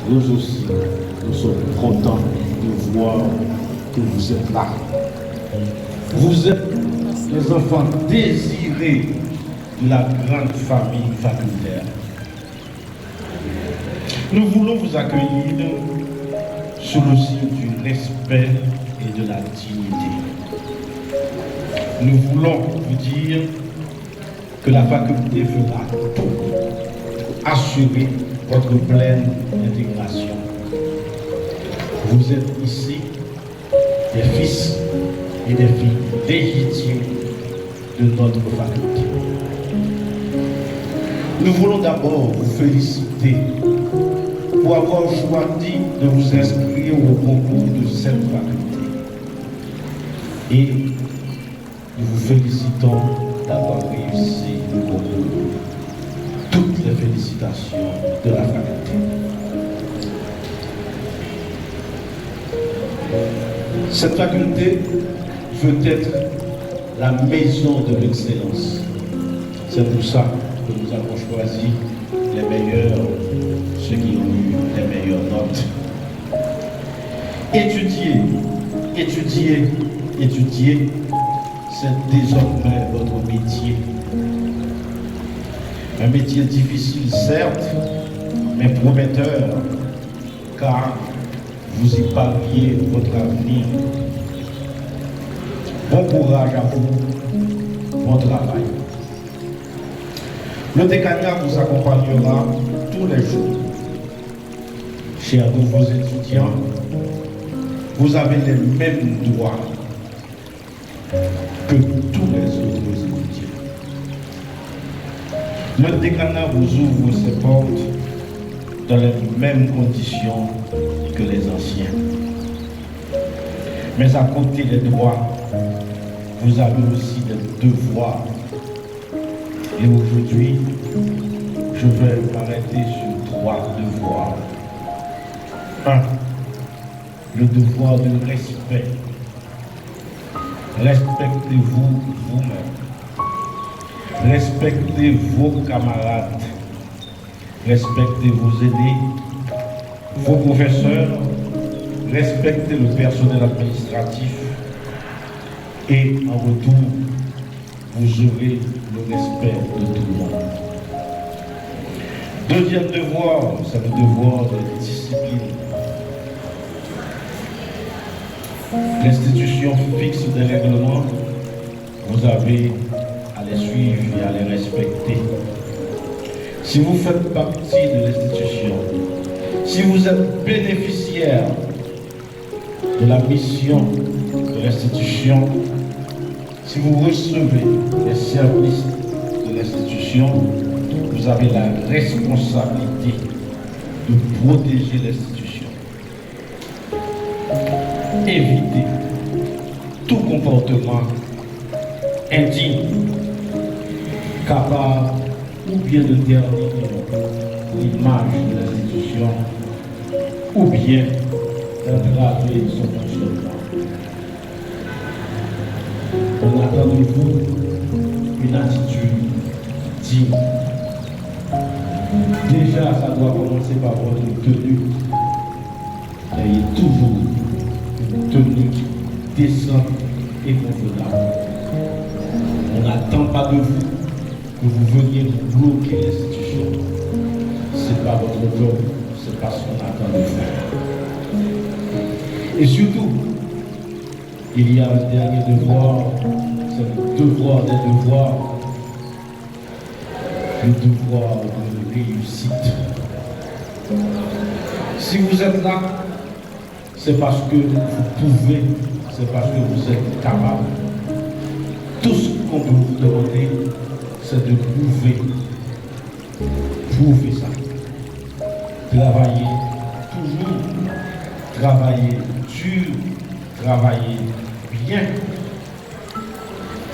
Nous aussi, nous sommes contents de voir que vous êtes là. Vous êtes les enfants désirés de la grande famille facultaire. Nous voulons vous accueillir sous le signe du respect et de la dignité. Nous voulons vous dire que la faculté fera tout pour assurer votre pleine intégration. Vous êtes ici des fils et des filles légitimes de notre faculté. Nous voulons d'abord vous féliciter pour avoir choisi de vous inscrire au concours de cette faculté. Et nous vous félicitons d'avoir réussi le concours. Toutes les félicitations de la faculté. Cette faculté veut être la maison de l'excellence. C'est pour ça que nous avons choisi les meilleurs, ceux qui ont eu les meilleures notes. Étudier, étudier, étudier, c'est désormais votre métier. Un métier difficile, certes, mais prometteur, car vous y pariez votre avenir. Bon courage à vous, bon travail. Le décanat vous accompagnera tous les jours. Chers nouveaux étudiants, vous avez les mêmes droits que tous les autres étudiants. Le décanat vous ouvre ses portes dans les mêmes conditions que les anciens. Mais à côté des droits, vous avez aussi des devoirs. Et aujourd'hui, je vais m'arrêter sur 3 devoirs. 1. Le devoir de respect. Respectez-vous vous-même. Respectez vos camarades. Respectez vos aînés, vos professeurs. Respectez le personnel administratif. Et en retour, vous aurez le respect de tout le monde. Deuxième devoir, c'est le devoir de discipline. L'institution fixe des règlements, vous avez à les suivre et à les respecter. Si vous faites partie de l'institution, si vous êtes bénéficiaire de la mission de l'institution, si vous recevez les services de l'institution, vous avez la responsabilité de protéger l'institution. Évitez tout comportement indigne, capable ou bien de ternir l'image de l'institution, ou bien d'aggraver son fonctionnement. On attend de vous une attitude digne. Déjà, ça doit commencer par votre tenue. Ayez toujours une tenue décente et convenable. On n'attend pas de vous que vous veniez vous bloquer l'institution. Ce n'est pas votre job, ce n'est pas ce qu'on attend de vous. Et surtout, il y a un dernier devoir, c'est le devoir des devoirs, le devoir de réussite. Si vous êtes là, c'est parce que vous pouvez, c'est parce que vous êtes capable. Tout ce qu'on peut vous demander, c'est de prouver prouver ça. Travailler toujours, travailler dur, travailler bien.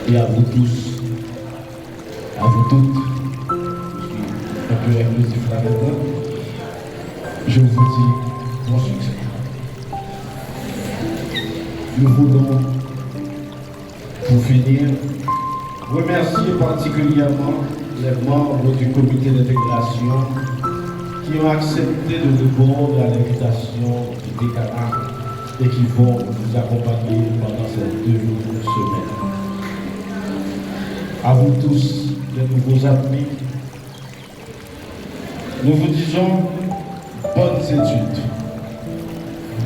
Et à vous tous, à vous toutes, je suis un peu inclusif là maintenant, je vous dis bon succès. Nous voulons, pour finir, remercier particulièrement les membres du comité d'intégration qui ont accepté de répondre à l'invitation du décanat et qui vont nous accompagner pendant ces 2 semaines. À vous tous, les nouveaux amis, nous vous disons bonnes études,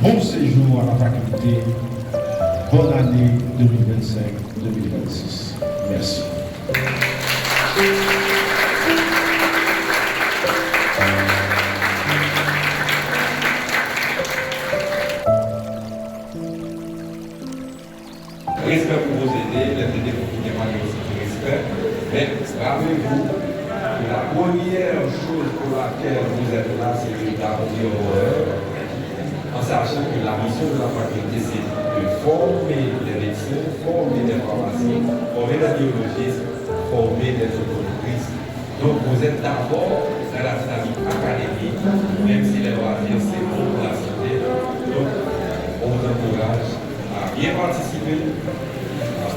bon séjour à la faculté, bonne année 2025-2026. Merci. Respect pour vos aînés, les aînés pour qui témoignent aussi du respect. Mais rappelez-vous que la première chose pour laquelle vous êtes là, c'est de garantir l'honneur, en sachant que la mission de la faculté, c'est de former des médecins, former des pharmaciens, former des biologistes, former des automobilistes. Donc vous êtes d'abord dans la dynamique académique, même si les loisirs, c'est bon pour la santé. Donc on vous encourage à bien participer.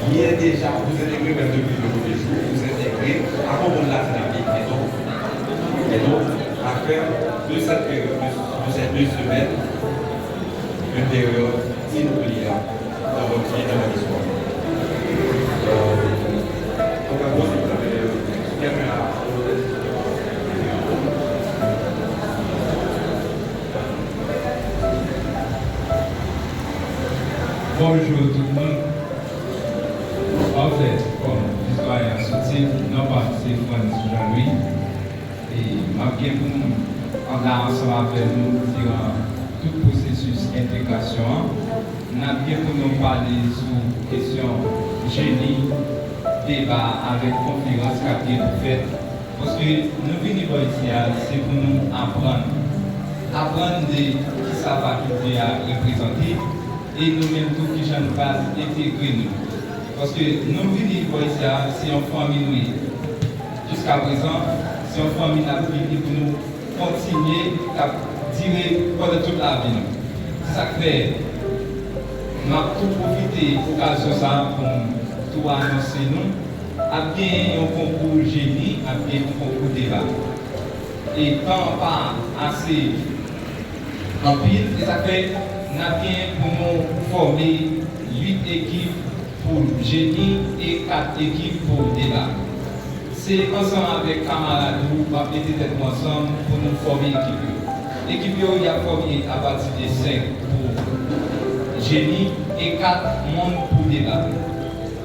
Bien déjà, vous intégrez même depuis le premier jour, vous intégrez à comprendre la dynamique et donc à faire de cette période, de ces 2 semaines, une période inoubliable dans votre vie, dans votre histoire. Donc à vous, si vous avez quelqu'un à bonjour tout le monde. En fait, comme l'histoire est sortie, non pas c'est François Jean-Louis. Et ma bien pour nous, en ensemble avec nous durant tout le processus d'intégration, nous avons bien pour nous parler sur la question génie, débat avec conférence qui a été faite. Parce que nous venons ici, c'est pour nous apprendre. Apprendre de qui sa faculté a représenté et nous-mêmes tout qui j'en passe intégrer nous. Parce que nous venons ici, c'est une famille. Jusqu'à présent, c'est une famille qui a venu pour nous continuer à durer pendant toute la vie. Ça fait, nous avons tout profité de l'occasion pour tout annoncer nous. À bien un concours génie, à bien un concours débat. Et quand pas assez en pile, ça fait, nous avons bien pour nous former 8 équipes pour génie et 4 équipes pour débat. C'est ensemble avec camarades, nous allons mettre tête ensemble pour nous former l'équipe. L'équipe il a formé à partir de 5 pour génie et 4 mondes pour débat.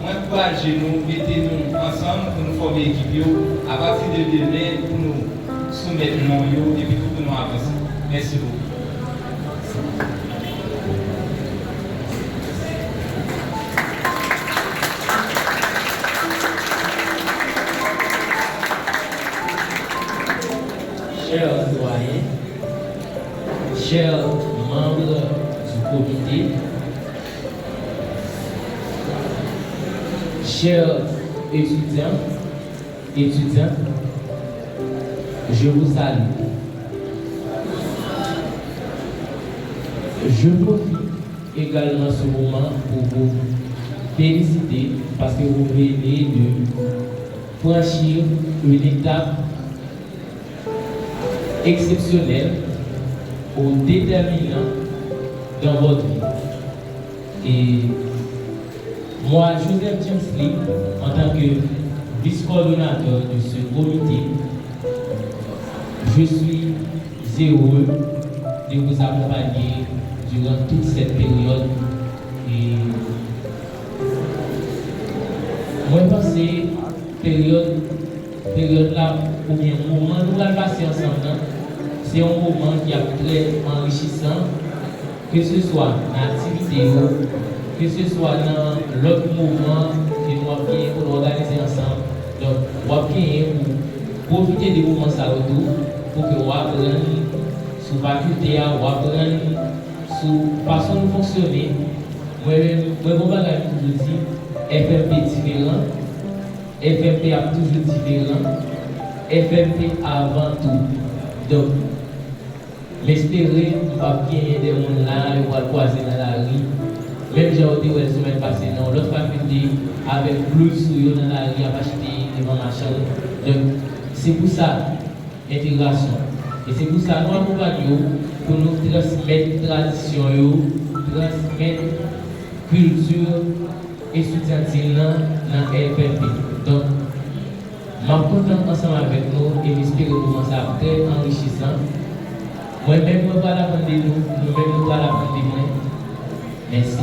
Moi, encouragez nous, mettez-nous ensemble pour nous former l'équipe à partir de demain pour nous soumettre nos et puis pour nous avancer. Merci beaucoup. Chers doyens, chers membres du comité, chers étudiants, je vous salue. Je profite également ce moment pour vous féliciter parce que vous venez de franchir une étape exceptionnelle ou déterminante dans votre vie. Et moi, Joseph James Lee, en tant que vice-coordonnateur de ce comité, je suis heureux de vous accompagner durant toute cette période. Et moi, je pense que période là, ou bien moment nous allons passer ensemble, c'est un moment qui est très enrichissant, que ce soit dans l'activité, que ce soit dans l'autre mouvement que nous avons organisé ensemble. Donc, nous avons profiter des moments ça autour pour que vous appreniez sur la faculté, vous appreniez sur la façon de fonctionner. Moi, je toujours dit, FMP différent, FMP a toujours différent, FMP avant tout. Donc, j'espérais que va bien des gens là, ils vont croiser dans la rue. Même j'ai dit la semaine passée, non, l'autre faculté avec plus sur dans la rue à acheter devant ma chambre. Donc, c'est pour ça, intégration. Et c'est pour ça, nous accompagnons pour nous transmettre tradition, transmettre culture estudiantine dans FFP. Donc, je suis content ensemble avec nous et j'espère que nous ça très enrichissant. Moi-même, je ne vais pas l'apprendre de nous, nous-mêmes, nous ne vais pas l'apprendre de moi. Merci.